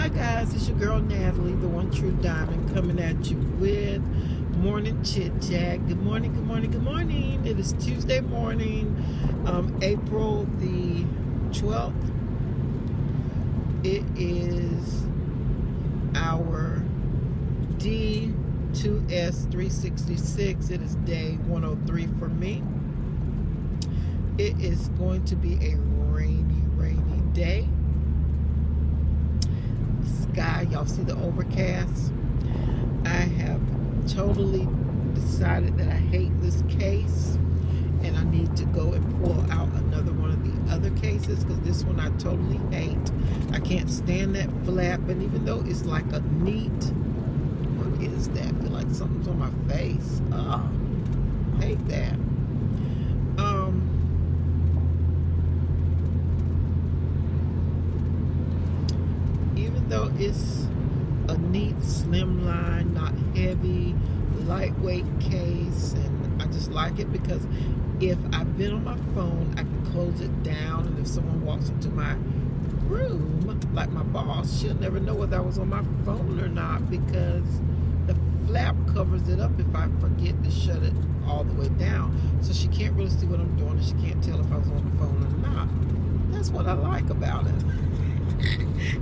Hi guys, it's your girl Natalie, the one true diamond, coming at you with morning chit chat. Good morning, good morning, good morning. It is Tuesday morning, April the 12th. It is our D2S366. It is day 103 for me. It is going to be a rainy day. Sky, y'all see the overcast? I have totally decided that I hate this case and I need to go and pull out another one of the other cases, because this one I totally hate. I can't stand that flap, and even though it's like a neat, what is that? I feel like something's on my face. Oh, hate that. Even though it's a neat, slimline, not heavy, lightweight case, and I just like it because if I've been on my phone, I can close it down, and if someone walks into my room, like my boss, she'll never know whether I was on my phone or not, because the flap covers it up if I forget to shut it all the way down. So she can't really see what I'm doing, and she can't tell if I was on the phone or not. That's what I like about it.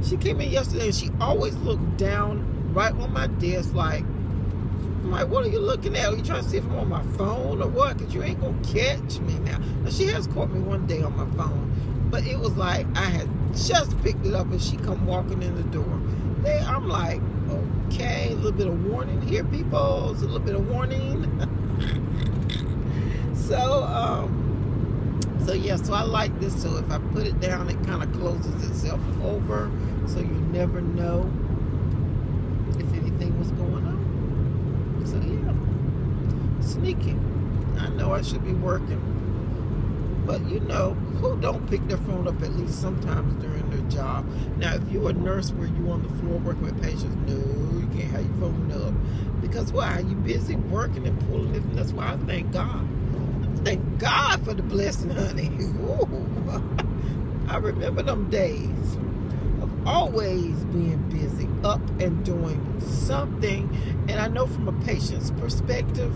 She came in yesterday and she always looked down right on my desk like, I'm like, what are you looking at? Are you trying to see if I'm on my phone or what? Because you ain't going to catch me now. Now, she has caught me one day on my phone, but it was like I had just picked it up and she come walking in the door. I'm like, okay, a little bit of warning here, people. It's a little bit of warning. So yeah, so I like this. So if I put it down, it kind of closes itself over, so you never know if anything was going on. So yeah, sneaky. I know I should be working, but you know, who don't pick their phone up at least sometimes during their job? Now, if you're a nurse where you're on the floor working with patients, no, you can't have your phone up, because why? You're busy working and pulling it, and that's why I thank God. Thank God for the blessing, honey. Ooh. I remember them days of always being busy, up and doing something. And I know from a patient's perspective,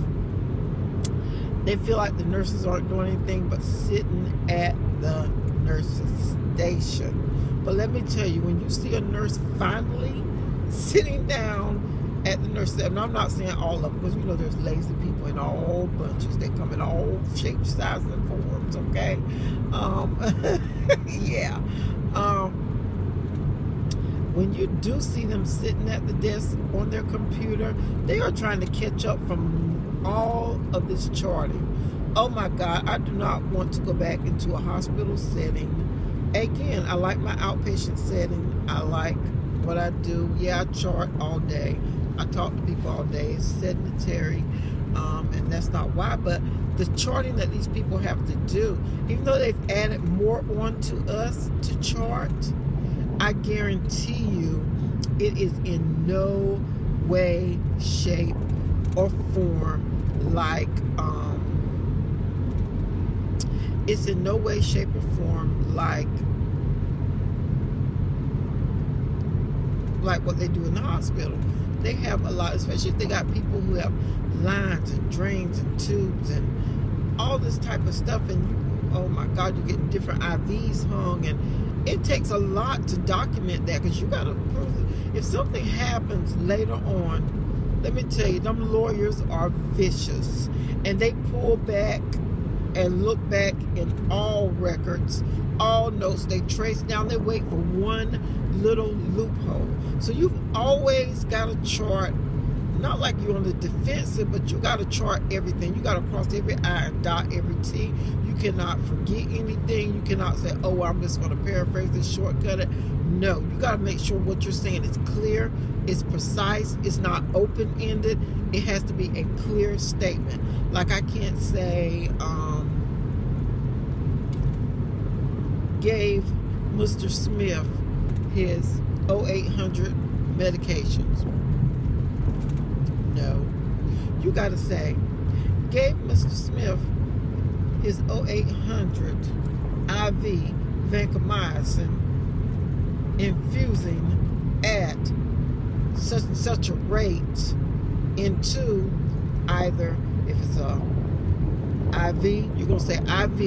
they feel like the nurses aren't doing anything but sitting at the nurse's station. But let me tell you, when you see a nurse finally sitting down at the nurse, and I'm not saying all of them, because you know there's lazy people in all bunches. They come in all shapes, sizes, and forms. Okay, yeah. When you do see them sitting at the desk on their computer, they are trying to catch up from all of this charting. Oh my God, I do not want to go back into a hospital setting again. I like my outpatient setting. I like what I do. Yeah, I chart all day. I talk to people all day. It's sedentary, and that's not why. But the charting that these people have to do, even though they've added more on to us to chart, I guarantee you it is in no way, shape, or form like, it's in no way, shape, or form like what they do in the hospital. They have a lot, especially if they got people who have lines and drains and tubes and all this type of stuff, and oh my God, you're getting different IVs hung, and it takes a lot to document that, because you got to prove it. If something happens later on, let me tell you, them lawyers are vicious, and they pull back and look back in all records, all notes. They trace down, they wait for one little loophole. So you've always got to chart, not like you're on the defensive, but you got to chart everything. You got to cross every I and dot every T. You cannot forget anything. You cannot say, oh, I'm just going to paraphrase this, shortcut it. No, you got to make sure what you're saying is clear, it's precise, it's not open-ended. It has to be a clear statement. Like I can't say, gave Mr. Smith his 0800 medications. No. You got to say, gave Mr. Smith his 0800 IV vancomycin infusing at such and such a rate into either, if it's a IV, you're going to say IV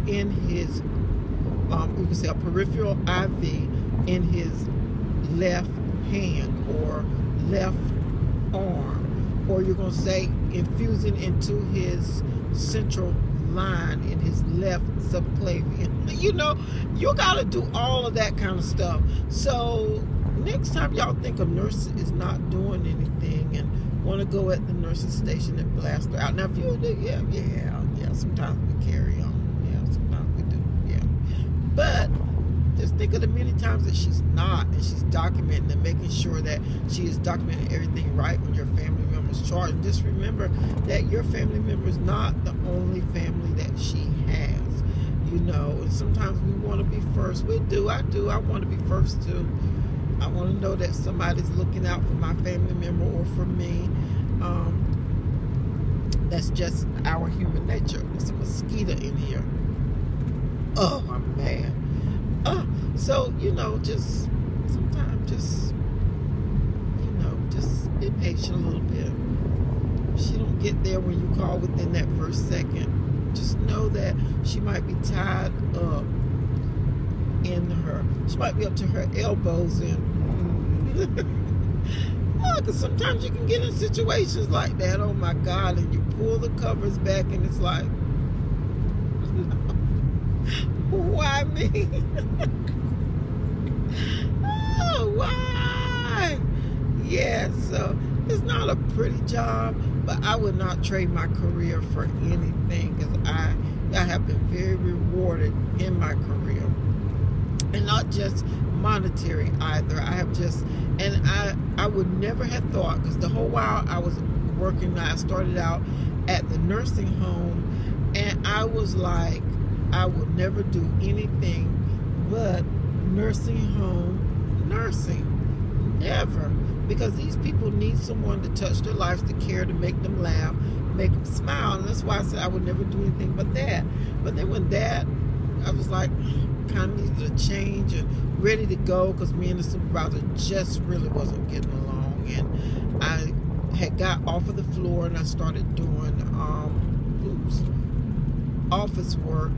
in his, you can say a peripheral IV in his left hand or left arm, or you're going to say infusing into his central line in his left subclavian. You know, you got to do all of that kind of stuff. So next time y'all think a nurse is not doing anything and want to go at the nurse's station and blast her out. Now, if you do, yeah, sometimes we carry on. Yeah, sometimes we do, yeah. But just think of the many times that she's not, and she's documenting and making sure that she is documenting everything right when your family member's charged. And just remember that your family member is not the only family that she has. You know, and sometimes we want to be first. We do. I want to be first too. I want to know that somebody's looking out for my family member or for me. That's just our human nature. There's a mosquito in here. Oh, I'm mad. So, you know, just sometimes just be patient a little bit. If she don't get there when you call within that first second, just know that she might be tied up she might be up to her elbows because sometimes you can get in situations like that, oh my God, and you pull the covers back and it's like, why me? Oh, why? Yeah, so it's not a pretty job, but I would not trade my career for anything, because I have been very rewarded in my career. And not just monetary either. I have just, and I would never have thought, because the whole while I was working, I started out at the nursing home, and I was like, I will never do anything but nursing home nursing. Never. Because these people need someone to touch their lives, to care, to make them laugh, make them smile. And that's why I said I would never do anything but that. But then when that, I was like, kind of needed a change and ready to go, because me and the supervisor just really wasn't getting along. And I had got off of the floor and I started doing office work.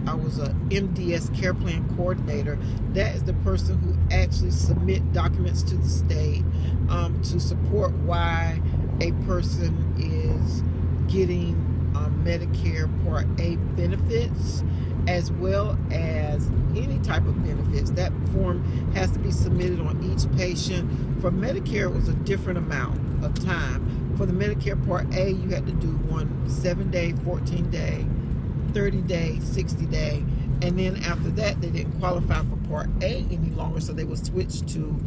I was a MDS care plan coordinator. That is the person who actually submit documents to the state to support why a person is getting Medicare Part A benefits, as well as any type of benefits. That form has to be submitted on each patient. For Medicare, it was a different amount of time. For the Medicare Part A, you had to do one 7-day, 14-day, 30-day, 60-day, and then after that, they didn't qualify for Part A any longer, so they would switch to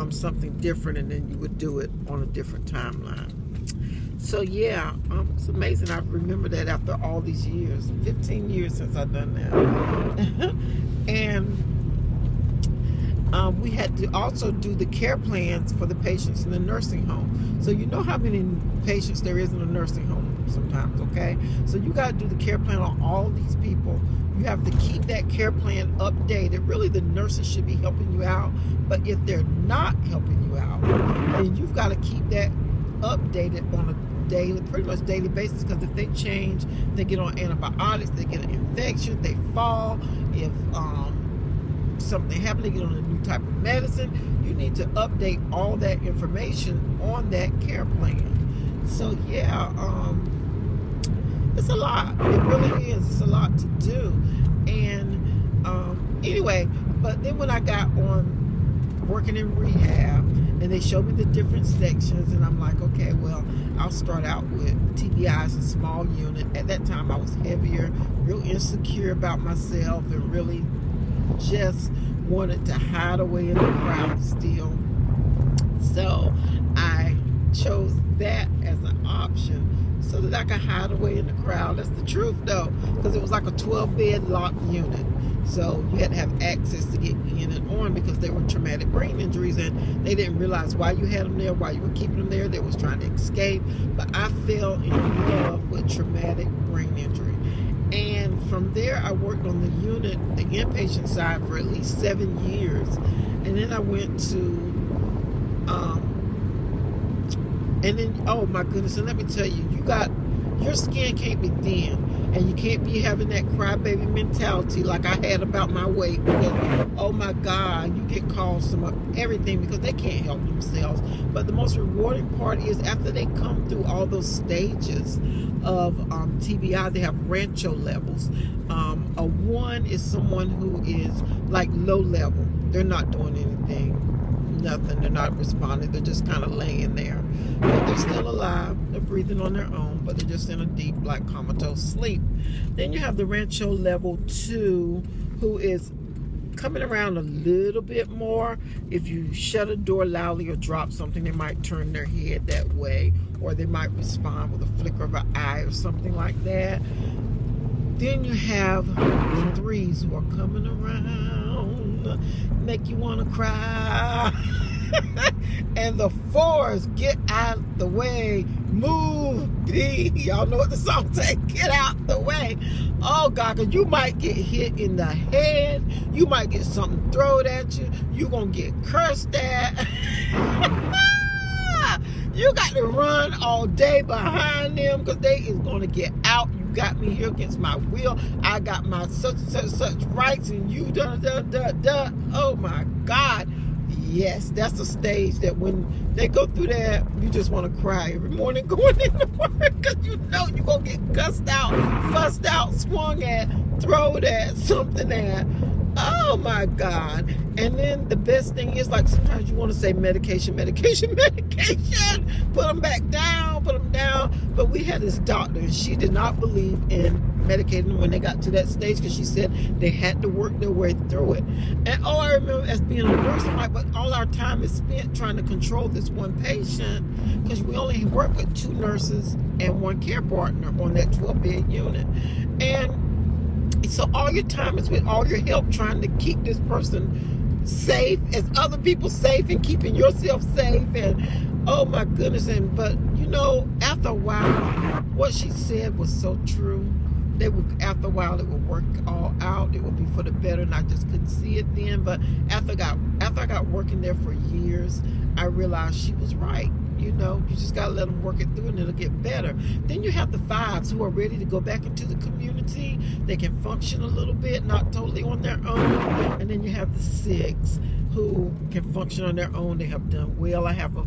something different, and then you would do it on a different timeline. So yeah, it's amazing. I remember that after all these years, 15 years since I've done that. And we had to also do the care plans for the patients in the nursing home. So you know how many patients there is in a nursing home sometimes, okay? So you got to do the care plan on all of these people. You have to keep that care plan updated. Really, the nurses should be helping you out. But if they're not helping you out, then you've got to keep that updated on a daily, pretty much daily basis, because if they change, they get on antibiotics, they get an infection, they fall, if something happens, they get on a new type of medicine, you need to update all that information on that care plan. So yeah, it's a lot. It really is. It's a lot to do. And anyway, but then when I got on working in rehab, and they showed me the different sections, and I'm like, okay, well, I'll start out with TBIs, a small unit. At that time, I was heavier, real insecure about myself, and really just wanted to hide away in the crowd still. So I chose that as an option so that I could hide away in the crowd. That's the truth, though, because it was like a 12-bed locked unit. So you had to have access to get in and on, because they were traumatic brain injuries, and they didn't realize why you had them there, why you were keeping them there. They was trying to escape. But I fell in love with traumatic brain injury. And from there, I worked on the unit, the inpatient side, for at least 7 years. And then I went to, and then, oh my goodness, and let me tell you, your skin can't be thin, and you can't be having that crybaby mentality like I had about my weight, because, oh my God, you get calls from everything because they can't help themselves. But the most rewarding part is after they come through all those stages of TBI, they have Rancho levels. A 1 is someone who is like low level. They're not doing anything, nothing. They're not responding. They're just kind of laying there. But they're still alive. They're breathing on their own, but they're just in a deep, like comatose sleep. Then you have the Rancho level 2, who is coming around a little bit more. If you shut a door loudly or drop something, they might turn their head that way, or they might respond with a flicker of an eye or something like that. Then you have the 3s who are coming around, make you want to cry. And the 4s, get out the way, move B. Y'all know what the song says, get out the way. Oh God, because you might get hit in the head, you might get something thrown at you, you're going to get cursed at. You got to run all day behind them because they is going to get out. You got me here against my will. I got my such rights, and you oh my God. Yes, that's the stage that when they go through that, you just want to cry every morning going into work because you know you're going to get cussed out, fussed out, swung at, thrown at, something at. Oh my God. And then the best thing is, like, sometimes you want to say medication. Put them back down, put them down. But we had this doctor, and she did not believe in medicating them when they got to that stage because she said they had to work their way through it. And all I remember as being a nurse, I'm like, but all our time is spent trying to control this one patient because we only work with 2 nurses and 1 care partner on that 12-bed unit. And so all your time is with all your help trying to keep this person safe, as other people safe, and keeping yourself safe. And oh my goodness. And but you know, after a while, what she said was so true. After a while it would work all out. It would be for the better, and I just couldn't see it then. But after I got working there for years, I realized she was right. You know, you just got to let them work it through and it'll get better. Then you have the 5s who are ready to go back into the community. They can function a little bit, not totally on their own. And then you have the 6 who can function on their own. They have done well. I have a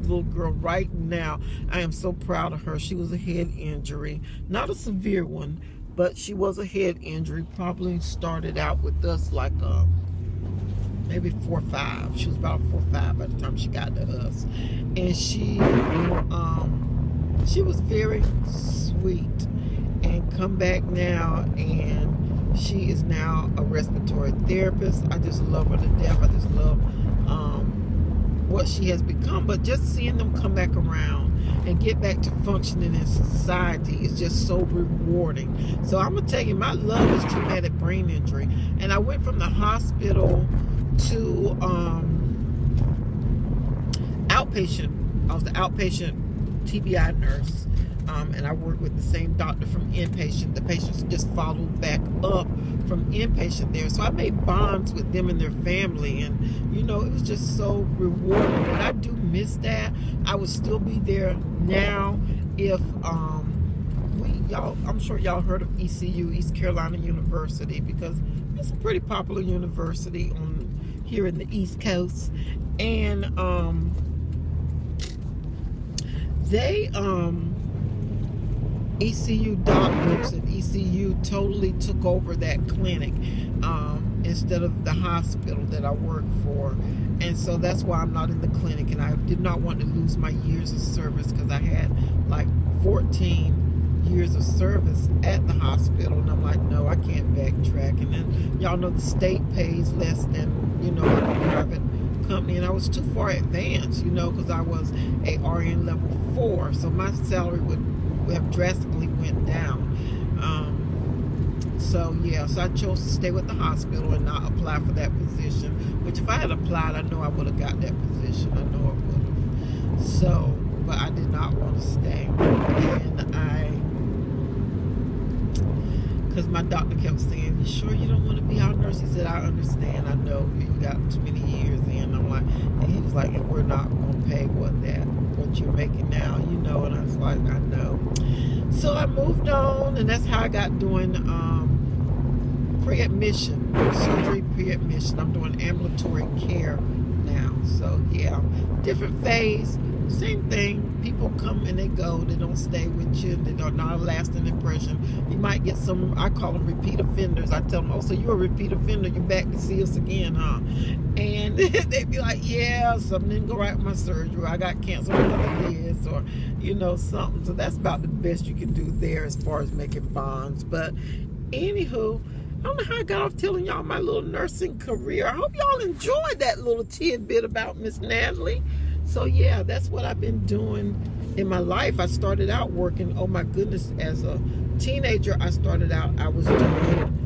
little girl right now. I am so proud of her. She was a head injury, not a severe one, but she was a head injury. Probably started out with us like maybe 4 or 5. She was about 4 or 5 by the time she got to us, and she was very sweet, and come back now, and she is now a respiratory therapist. I just love her to death. I just love what she has become. But just seeing them come back around and get back to functioning in society is just so rewarding. So I'm gonna tell you, my love is traumatic brain injury, and I went from the hospital to outpatient. I was the outpatient TBI nurse, and I worked with the same doctor from inpatient. The patients just followed back up from inpatient there, so I made bonds with them and their family, and you know, it was just so rewarding. And I do miss that. I would still be there now if I'm sure y'all heard of ECU, East Carolina University, because it's a pretty popular university here in the East Coast. And they ECU doctors and ECU totally took over that clinic instead of the hospital that I work for. And so that's why I'm not in the clinic, and I did not want to lose my years of service because I had like 14 years of service at the hospital, and I'm like, no, I can't backtrack. And then y'all know the state pays less than, you know, like a private company, and I was too far advanced, you know, because I was a RN level 4, so my salary would have drastically went down. So yeah, so I chose to stay with the hospital and not apply for that position, which if I had applied, I know I would have got that position. I know I would have. So, but I did not want to stay, and I because my doctor kept saying, "You sure you don't want to be our nurse?" He said, "I understand. I know you got too many years in." I'm like, and he was like, "And we're not gonna pay what you're making now, you know." And I was like, "I know." So I moved on, and that's how I got doing pre-admission surgery. Pre-admission. I'm doing ambulatory care now. So yeah, different phase. Same thing. People come and they go. They don't stay with you. They don't not a lasting impression. You might get some, I call them repeat offenders. I tell them, "Oh, so you're a repeat offender. You're back to see us again, huh?" And they'd be like, "Yeah, something didn't go right with my surgery. I got cancer because of this," or, you know, something. So that's about the best you can do there as far as making bonds. But anywho, I don't know how I got off telling y'all my little nursing career. I hope y'all enjoyed that little tidbit about Miss Natalie. So yeah, that's what I've been doing in my life. I started out working, oh my goodness, as a teenager. I was doing,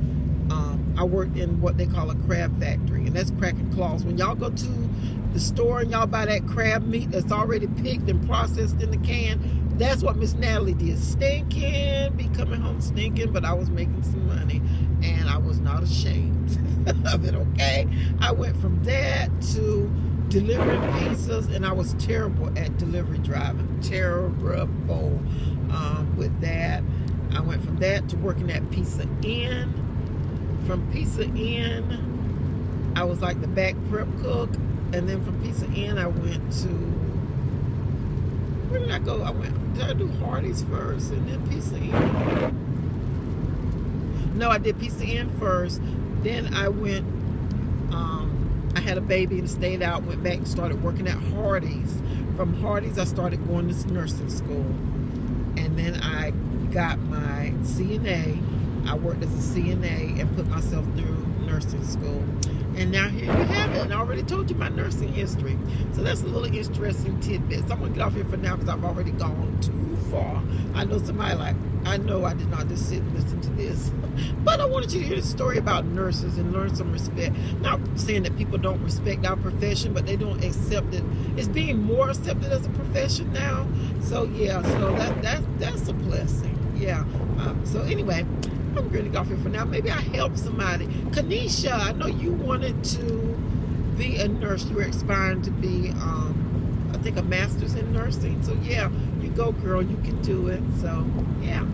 I worked in what they call a crab factory, and that's cracking claws. When y'all go to the store and y'all buy that crab meat that's already picked and processed in the can, that's what Miss Natalie did. Stinking, be coming home stinking, but I was making some money, and I was not ashamed of it, okay? I went from that to delivering pizzas, and I was terrible at delivery driving. Terrible with that. I went from that to working at Pizza Inn. From Pizza Inn, I was like the back prep cook, and then from Pizza Inn, I went to, where did I go? Did I do Hardee's first, and then Pizza Inn? No, I did Pizza Inn first. Then I went, I had a baby and stayed out, went back and started working at Hardee's. From Hardee's, I started going to nursing school. And then I got my CNA. I worked as a CNA and put myself through nursing school. And now here you have it. And I already told you my nursing history. So that's a little interesting tidbit. So I'm going to get off here for now because I've already gone too far. I know somebody like, I know I did not just sit and listen to this. But I wanted you to hear the story about nurses and learn some respect. Not saying that people don't respect our profession, but they don't accept it. It's being more accepted as a profession now. So yeah, so that's a blessing. Yeah. So anyway, I'm going to go off here for now. Maybe I helped somebody. Kanisha, I know you wanted to be a nurse. You were aspiring to be, I think, a master's in nursing. So yeah, you go, girl. You can do it. So yeah.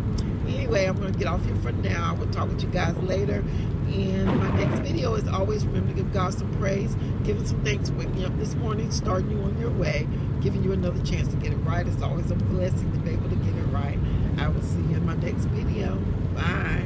Anyway, I'm going to get off here for now. I will talk with you guys later in my next video. As always, remember to give God some praise, giving some thanks for waking up this morning, starting you on your way, giving you another chance to get it right. It's always a blessing to be able to get it right. I will see you in my next video. Bye.